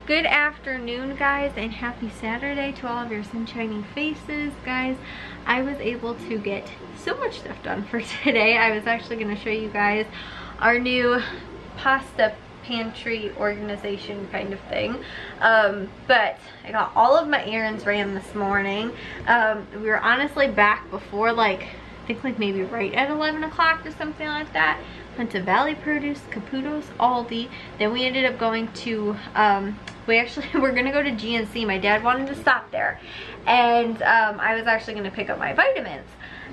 Good afternoon, guys, and happy Saturday to all of your sunshiny faces. Guys, I was able to get so much stuff done for today. I was actually going to show you guys our new pasta pantry organization kind of thing, but I got all of my errands ran this morning. We were honestly back before I think maybe right at 11 o'clock or something like that. Went to Valley Produce, Caputo's, Aldi. Then we ended up going to, we actually were gonna go to GNC. My dad wanted to stop there. And I was actually gonna pick up my vitamins.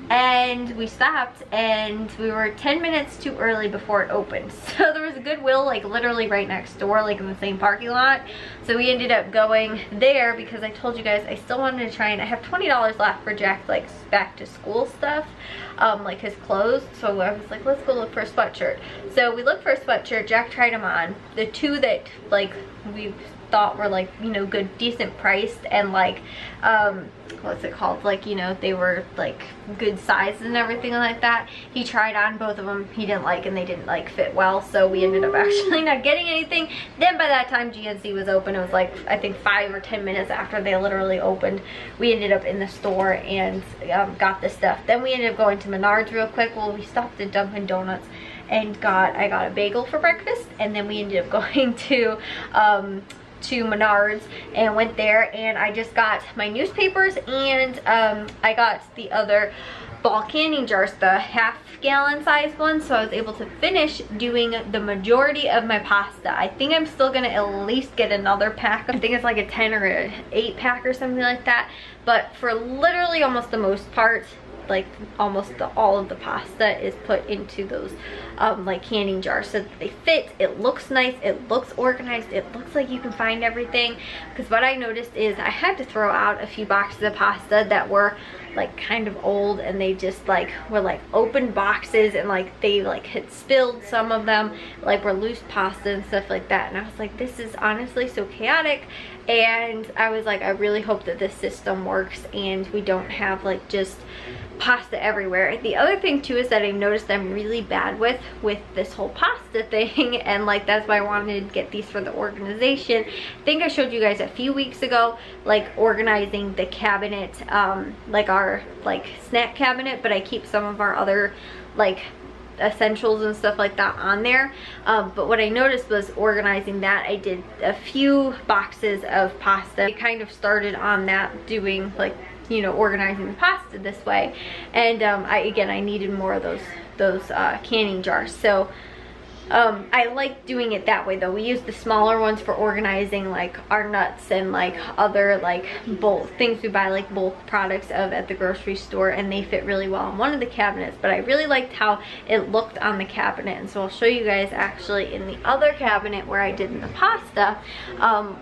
And we stopped and we were 10 minutes too early before it opened. So there was a Goodwill literally right next door, in the same parking lot. So we ended up going there because I told you guys I still wanted to try, and I have $20 left for Jack's back to school stuff, his clothes. So I was like, let's go look for a sweatshirt. So we looked for a sweatshirt. Jack tried them on. The two that we thought were good, decent priced, and what's it called, they were good sizes and everything like that. He tried on both of them. He didn't and they didn't fit well, so we ended up actually not getting anything. Then by that time GNC was open. It was I think 5 or 10 minutes after they literally opened. We ended up in the store and got the stuff. Then we ended up going to Menards real quick. Well, we stopped at Dunkin' Donuts and I got a bagel for breakfast, and then we ended up going to Menards and went there, and I just got my newspapers, and I got the other ball canning jars, the half-gallon size ones, so I was able to finish doing the majority of my pasta. I think I'm still gonna at least get another pack. I think it's a 10 or an 8 pack or something like that, but for literally almost the most part, all of the pasta is put into those canning jars so that they fit. It looks nice, it looks organized, it looks like you can find everything. Because what I noticed is I had to throw out a few boxes of pasta that were kind of old, and they just were open boxes, and they had spilled. Some of them were loose pasta and stuff like that, and I was like, this is honestly so chaotic. And I was like, I really hope that this system works and we don't have just pasta everywhere. The other thing too is that I noticed I'm really bad with this whole pasta thing, and that's why I wanted to get these for the organization. I think I showed you guys a few weeks ago organizing the cabinet, our snack cabinet, but I keep some of our other essentials and stuff like that on there. But what I noticed was organizing that, I did a few boxes of pasta. I kind of started on that, doing organizing the pasta this way, and I needed more of those canning jars. So I like doing it that way though. We use the smaller ones for organizing our nuts and other bulk things we buy, bulk products at the grocery store, and they fit really well in one of the cabinets. But I really liked how it looked on the cabinet, and so I'll show you guys actually in the other cabinet where I did the pasta.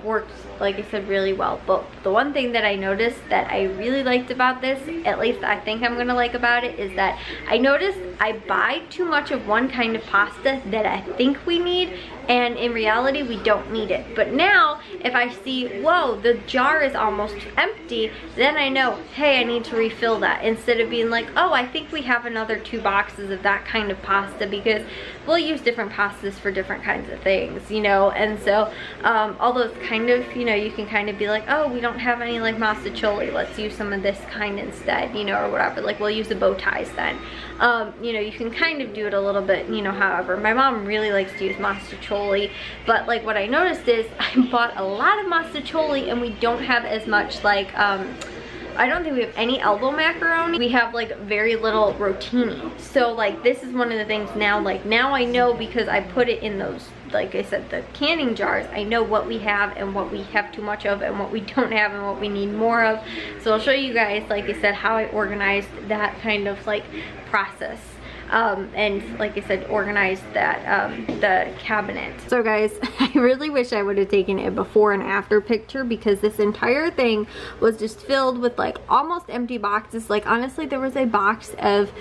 Works, like I said, really well. But the one thing that I noticed that I really liked about this, at least I think I'm gonna like about it, is that I noticed I buy too much of one kind of pasta that I think we need, and in reality we don't need it. But now if I see, whoa, the jar is almost empty, then I know, hey, I need to refill that, instead of being oh, I think we have another 2 boxes of that kind of pasta, because we'll use different pastas for different kinds of things, and so although it's kind of, you can kind of be oh, we don't have any masticholi, let's use some of this kind instead, or whatever, we'll use the bow ties then. You can kind of do it a little bit, however. My mom really likes to use masticholi, but what I noticed is I bought a lot of masticholi, and we don't have as much I don't think we have any elbow macaroni. We have very little rotini. So this is one of the things now, now I know, because I put it in those, like I said, the canning jars. I know what we have and what we have too much of, and what we don't have and what we need more of. So I'll show you guys, like I said, how I organized that kind of process. And like I said, organized that the cabinet. So guys, I really wish I would have taken a before and after picture, because this entire thing was just filled with almost empty boxes. Honestly, there was a box of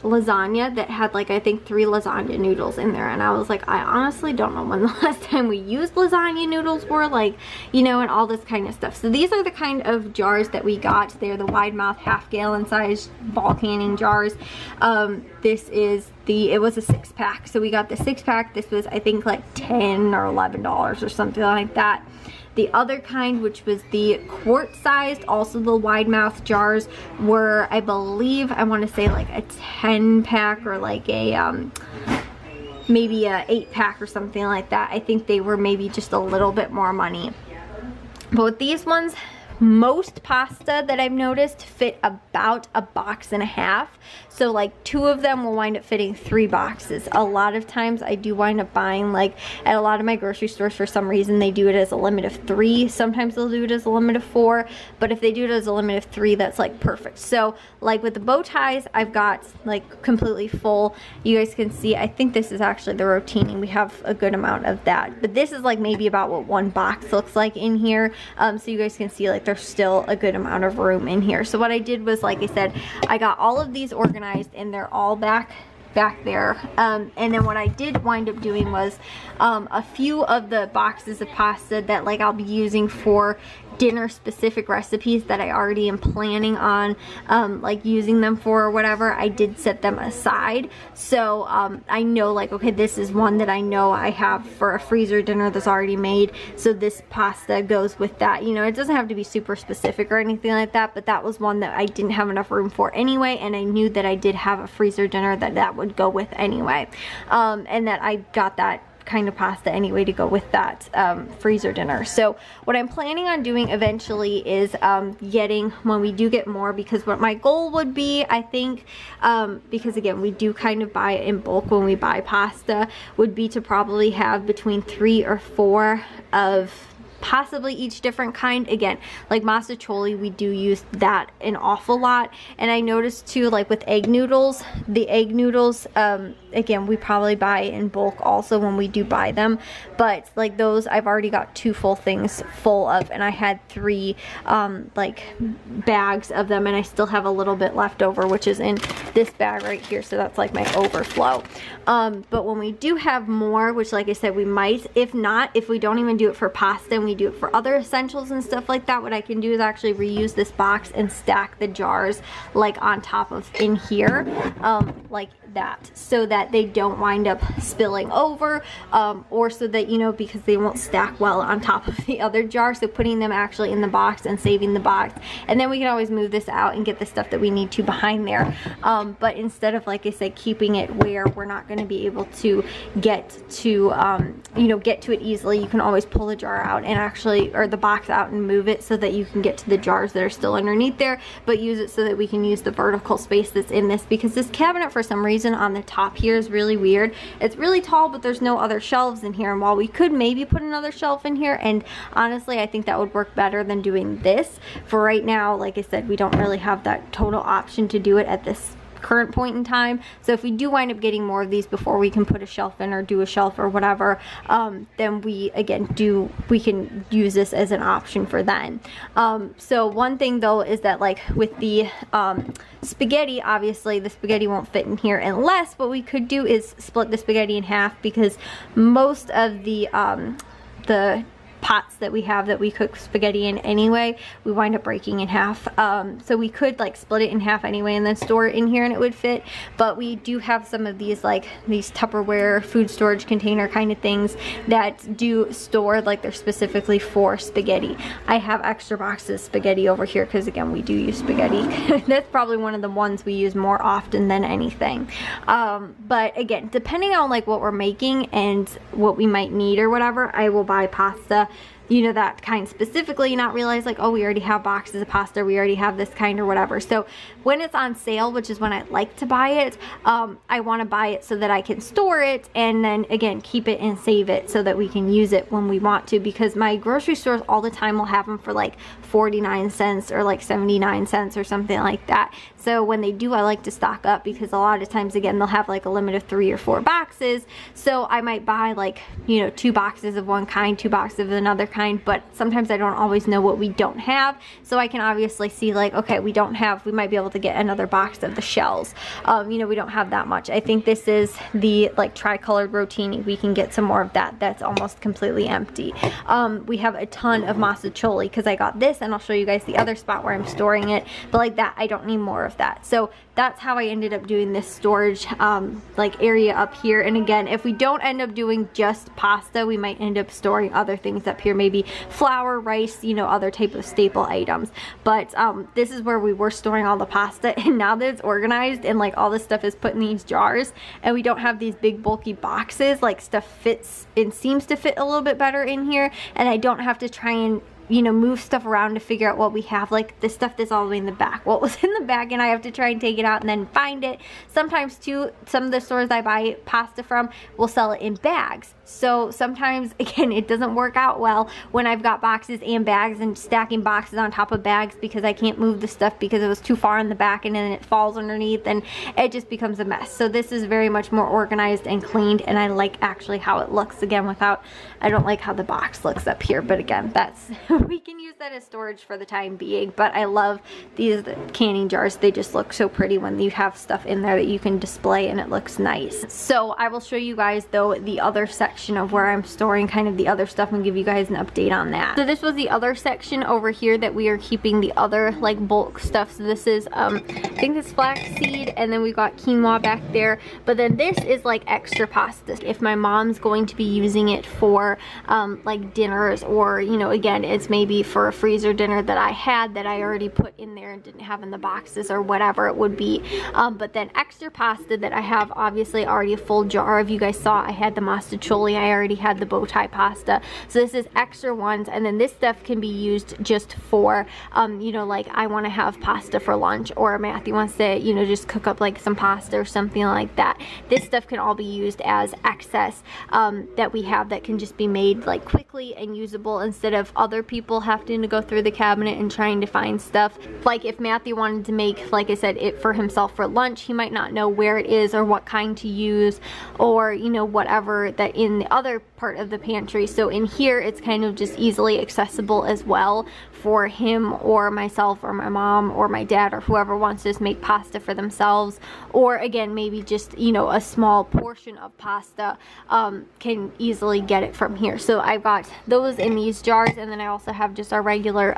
lasagna that had like I think 3 lasagna noodles in there, and I was like, I honestly don't know when the last time we used lasagna noodles were, like, you know, and all this kind of stuff. So these are the kind of jars that we got. They're the wide mouth half-gallon size ball canning jars. This is it was a 6-pack, so we got the 6-pack. This was I think like $10 or $11 or something like that. The other kind, which was the quart sized, also the wide mouth jars, were, I believe, I want to say like a 10-pack or like a maybe a 8-pack or something like that. I think they were maybe just a little bit more money. But with these ones, most pasta that I've noticed fit about a box and a half. So like 2 of them will wind up fitting 3 boxes. A lot of times I do wind up buying, like at a lot of my grocery stores, for some reason they do it as a limit of 3. Sometimes they'll do it as a limit of 4, but if they do it as a limit of 3, that's like perfect. So like with the bow ties, I've got like completely full. You guys can see, I think this is actually the rotini. We have a good amount of that, but this is like maybe about what 1 box looks like in here. So you guys can see like there's still a good amount of room in here. So what I did was, like I said, I got all of these organized and they're all back there, and then what I did wind up doing was a few of the boxes of pasta that like I'll be using for dinner specific recipes that I already am planning on like using them for or whatever, I did set them aside. So I know like, okay, this is one that I know I have for a freezer dinner that's already made, so this pasta goes with that. You know, it doesn't have to be super specific or anything like that, but that was one that I didn't have enough room for anyway, and I knew that I did have a freezer dinner that would go with anyway, and that I got that kind of pasta anyway to go with that freezer dinner. So what I'm planning on doing eventually is getting, when we do get more, because what my goal would be, I think, because again we do kind of buy it in bulk when we buy pasta, would be to probably have between 3 or 4 of possibly each different kind. Again, like masticholi, we do use that an awful lot, and I noticed too, like with egg noodles, the egg noodles, again, we probably buy in bulk also when we do buy them, but like those I've already got 2 full things full of, and I had 3 like bags of them, and I still have a little bit left over, which is in this bag right here, so that's like my overflow. But when we do have more, which like I said, we might, if not, if we don't even do it for pasta and we do it for other essentials and stuff like that, what I can do is actually reuse this box and stack the jars like on top of in here, like that, so that they don't wind up spilling over, or so that, you know, because they won't stack well on top of the other jar. So putting them actually in the box and saving the box, and then we can always move this out and get the stuff that we need to behind there. But instead of, like I said, keeping it where we're not going to be able to get to you know, get to it easily, you can always pull the jar out and actually, or the box out, and move it so that you can get to the jars that are still underneath there, but use it so that we can use the vertical space that's in this, because this cabinet for some reason on the top here is really weird. It's really tall, but there's no other shelves in here, and while we could maybe put another shelf in here, and honestly I think that would work better than doing this, for right now, like I said, we don't really have that total option to do it at this current point in time. So if we do wind up getting more of these before we can put a shelf in or do a shelf or whatever, then we can use this as an option for then. So one thing though is that, like with the spaghetti, obviously the spaghetti won't fit in here, unless what we could do is split the spaghetti in half, because most of the pots that we have that we cook spaghetti in anyway, we wind up breaking in half. So we could like split it in half anyway and then store it in here and it would fit. But we do have some of these, like these Tupperware food storage container kind of things that do store, like they're specifically for spaghetti. I have extra boxes of spaghetti over here because again, we do use spaghetti. That's probably one of the ones we use more often than anything. But again, depending on like what we're making and what we might need or whatever, I will buy pasta, you know, that kind specifically, not realize like, oh, we already have boxes of pasta, we already have this kind or whatever. So when it's on sale, which is when I like to buy it, I want to buy it so that I can store it and then again keep it and save it so that we can use it when we want to, because my grocery stores all the time will have them for like 49 cents or like 79 cents or something like that. So when they do, I like to stock up, because a lot of times again they'll have like a limit of 3 or 4 boxes. So I might buy like, you know, 2 boxes of one kind, 2 boxes of another kind, kind, but sometimes I don't always know what we don't have, so I can obviously see like, okay, we might be able to get another box of the shells. You know, we don't have that much. I think this is the like tricolored rotini. We can get some more of that. That's almost completely empty. We have a ton of masticholi because I got this, and I'll show you guys the other spot where I'm storing it, but like that, I don't need more of that. So that's how I ended up doing this storage like area up here. And again, if we don't end up doing just pasta, we might end up storing other things up here, maybe flour, rice, you know, other type of staple items. But this is where we were storing all the pasta, and now that it's organized and like all this stuff is put in these jars and we don't have these big bulky boxes, like stuff fits and seems to fit a little bit better in here, and I don't have to try and, you know, move stuff around to figure out what we have. Like this stuff that's all the way in the back, what was in the back, and I have to try and take it out and then find it. Sometimes too, some of the stores I buy pasta from will sell it in bags, so sometimes again it doesn't work out well when I've got boxes and bags and stacking boxes on top of bags because I can't move the stuff because it was too far in the back, and then it falls underneath and it just becomes a mess. So this is very much more organized and cleaned, and I like actually how it looks. Again, without, I don't like how the box looks up here, but again, that's we can use that as storage for the time being. But I love these canning jars. They just look so pretty when you have stuff in there that you can display and it looks nice. So I will show you guys though the other section of where I'm storing kind of the other stuff and give you guys an update on that. So this was the other section over here that we are keeping the other like bulk stuff. So this is I think this flaxseed, and then we got quinoa back there, but then this is like extra pasta if my mom's going to be using it for like dinners, or you know, again, it's maybe for a freezer dinner that I had that I already put in there and didn't have in the boxes or whatever it would be. But then extra pasta that I have obviously already a full jar of. You guys saw I had the masticholi, I already had the bow tie pasta, so this is extra ones. And then this stuff can be used just for you know, like I want to have pasta for lunch, or Matthew wants to, you know, just cook up like some pasta or something like that. This stuff can all be used as excess that we have that can just be made like quickly and usable instead of other people having to go through the cabinet and trying to find stuff. Like if Matthew wanted to make, like I said, it for himself for lunch, he might not know where it is or what kind to use, or you know, whatever, that in the other part of the pantry. So in here it's kind of just easily accessible as well for him or myself or my mom or my dad or whoever wants to just make pasta for themselves, or again maybe just, you know, a small portion of pasta can easily get it from here. So I've got those in these jars, and then I also have just our regular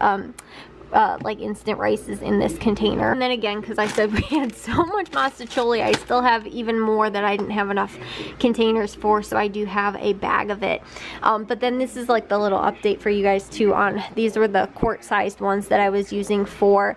like instant rices in this container. And then again, because I said we had so much masticholi, I still have even more that I didn't have enough containers for, so I do have a bag of it. But then this is like the little update for you guys too on, these were the quart-sized ones that I was using for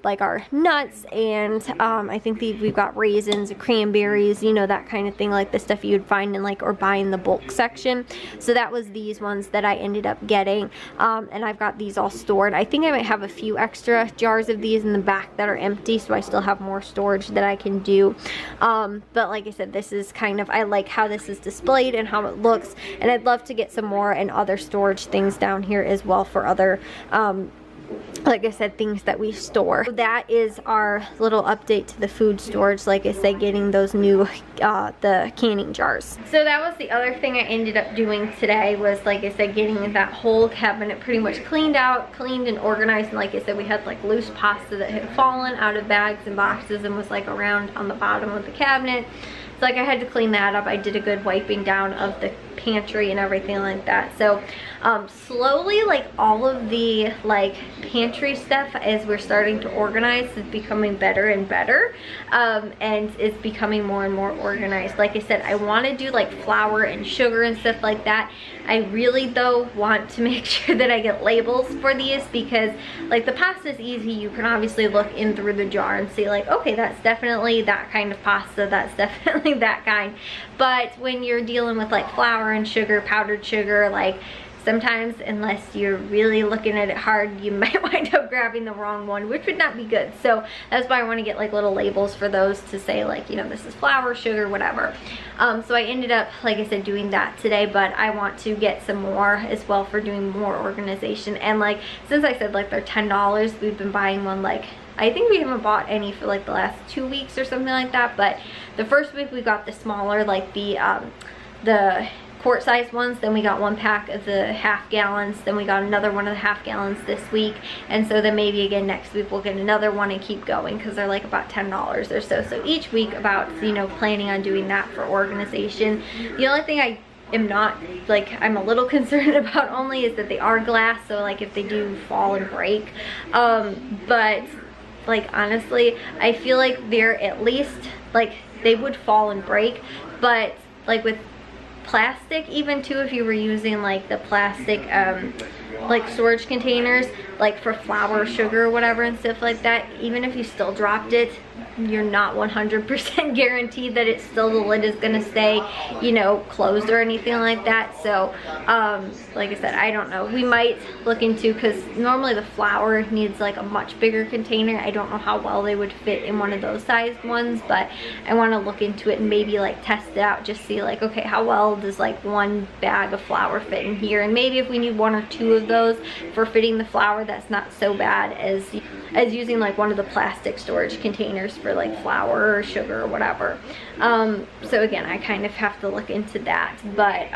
like our nuts, and I think we've got raisins, cranberries, you know, that kind of thing, like the stuff you would find in like, or buy in the bulk section. So that was these ones that I ended up getting, and I've got these all stored. I think I might have a few extra jars of these in the back that are empty, so I still have more storage that I can do. But like I said, this is kind of, I like how this is displayed and how it looks, and I'd love to get some more and other storage things down here as well for other like I said, things that we store. So that is our little update to the food storage. Like I said, getting those new the canning jars. So that was the other thing I ended up doing today, was like I said, getting that whole cabinet pretty much cleaned and organized. And like I said, we had like loose pasta that had fallen out of bags and boxes and was like around on the bottom of the cabinet. So like I had to clean that up. I did a good wiping down of the pantry and everything like that. So slowly, like all of the like pantry stuff, as we're starting to organize, is becoming better and better, and it's becoming more and more organized. Like I said, I want to do like flour and sugar and stuff like that. I really though want to make sure that I get labels for these, because like the pasta is easy. You can obviously look in through the jar and see like, okay, that's definitely that kind of pasta, that's definitely that kind. But when you're dealing with like flour and sugar, powdered sugar, like sometimes, unless you're really looking at it hard, you might wind up grabbing the wrong one, which would not be good. So that's why I want to get like little labels for those to say like, you know, this is flour, sugar, whatever. So I ended up, like I said, doing that today, but I want to get some more as well for doing more organization. And like, since I said like they're $10, we've been buying one, like I think we haven't bought any for like the last 2 weeks or something like that, but the first week we got the smaller, like the quart-sized ones, then we got 1 pack of the half gallons, then we got another one of the half gallons this week, and so then maybe again next week we'll get another one and keep going, because they're like about $10 or so. So each week about, you know, planning on doing that for organization. The only thing I am not, like, I'm a little concerned about only is that they are glass, so like if they do fall and break, but like honestly I feel like they're at least, like, they would fall and break, but like with plastic even too, if you were using like the plastic like storage containers like for flour, sugar or whatever and stuff like that, even if you still dropped it, you're not 100% guaranteed that it's still, the lid is gonna stay, you know, closed or anything like that. So like I said, I don't know, we might look into, because normally the flour needs like a much bigger container. I don't know how well they would fit in one of those sized ones, but I want to look into it and maybe like test it out, just see like, okay, how well does like 1 bag of flour fit in here, and maybe if we need 1 or 2 of those for fitting the flour, that's not so bad as using like one of the plastic storage containers for like flour or sugar or whatever. So again, I kind of have to look into that, but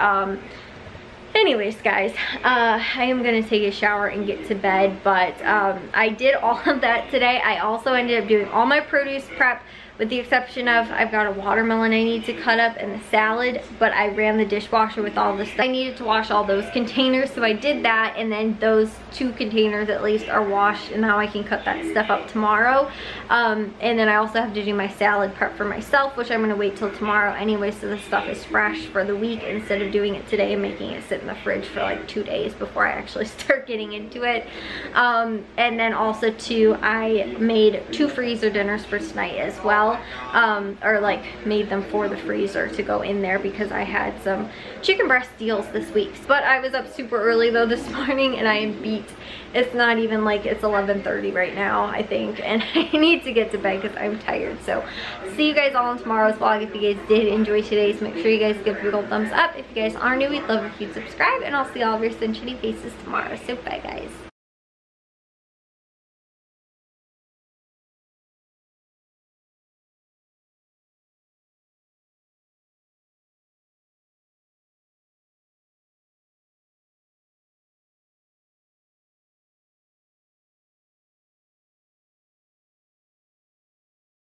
anyways guys, I am gonna take a shower and get to bed, but I did all of that today. I also ended up doing all my produce prep, with the exception of I've got a watermelon I need to cut up and the salad, but I ran the dishwasher with all the stuff. I needed to wash all those containers, so I did that, and then those 2 containers at least are washed, and now I can cut that stuff up tomorrow. And then I also have to do my salad prep for myself, which I'm gonna wait till tomorrow anyway, so the stuff is fresh for the week instead of doing it today and making it sit in the fridge for like 2 days before I actually start getting into it. And then also too, I made 2 freezer dinners for tonight as well. Or like made them for the freezer to go in there, because I had some chicken breast deals this week. But I was up super early though this morning, and I am beat. It's not even like, it's 11:30 right now I think, and I need to get to bed because I'm tired. So see you guys all in tomorrow's vlog. If you guys did enjoy today's, make sure you guys give a big old thumbs up. If you guys are new, we'd love if you'd subscribe, and I'll see all of your sunshiny faces tomorrow. So bye guys.